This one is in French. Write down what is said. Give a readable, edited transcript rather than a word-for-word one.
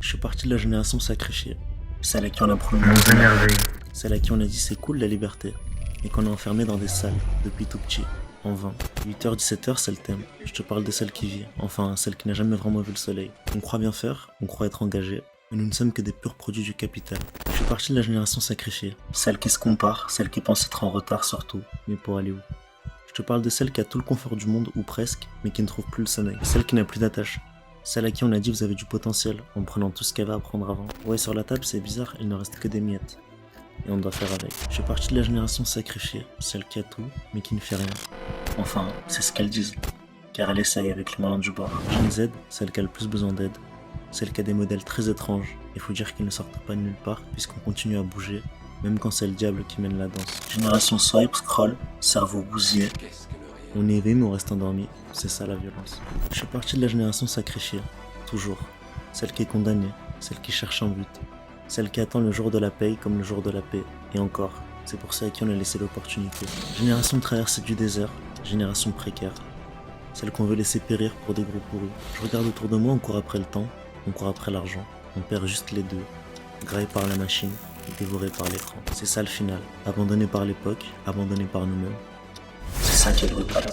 Je suis parti de la génération sacrifiée, celle à qui on a promis, Mon émerveille. celle à qui on a dit c'est cool la liberté, et qu'on a enfermé dans des salles depuis tout petit, en vain. 8h-17h c'est le thème, je te parle de celle qui vit, enfin celle qui n'a jamais vraiment vu le soleil. On croit bien faire, on croit être engagé, mais nous ne sommes que des purs produits du capital. Je suis parti de la génération sacrifiée, celle qui se compare, celle qui pense être en retard surtout, mais pour aller où? Je te parle de celle qui a tout le confort du monde, ou presque, mais qui ne trouve plus le sommeil. Celle qui n'a plus d'attache. Celle à qui on a dit vous avez du potentiel, en prenant tout ce qu'elle avait à prendre avant. Ouais, sur la table c'est bizarre, il ne reste que des miettes. Et on doit faire avec. Je suis parti de la génération sacrifiée, celle qui a tout, mais qui ne fait rien. Enfin, c'est ce qu'elles disent, car elle essaye avec les malins du bord. Gen Z, celle qui a le plus besoin d'aide, celle qui a des modèles très étranges, et faut dire qu'ils ne sortent pas de nulle part, puisqu'on continue à bouger, même quand c'est le diable qui mène la danse. Génération swipe, scroll, cerveau bousillé. On est éveillé mais on reste endormi, c'est ça la violence. Je suis parti de la génération sacrifiée, toujours. Celle qui est condamnée, celle qui cherche un but, celle qui attend le jour de la paye comme le jour de la paix, et encore, c'est pour ça à qui on a laissé l'opportunité. Génération traversée du désert, génération précaire, celle qu'on veut laisser périr pour des gros pourris. Je regarde autour de moi, on court après le temps, on court après l'argent, on perd juste les deux, graillé par la machine, dévoré par l'écran. C'est ça le final, abandonné par l'époque, abandonné par nous-mêmes. C'est ça qui est brutal.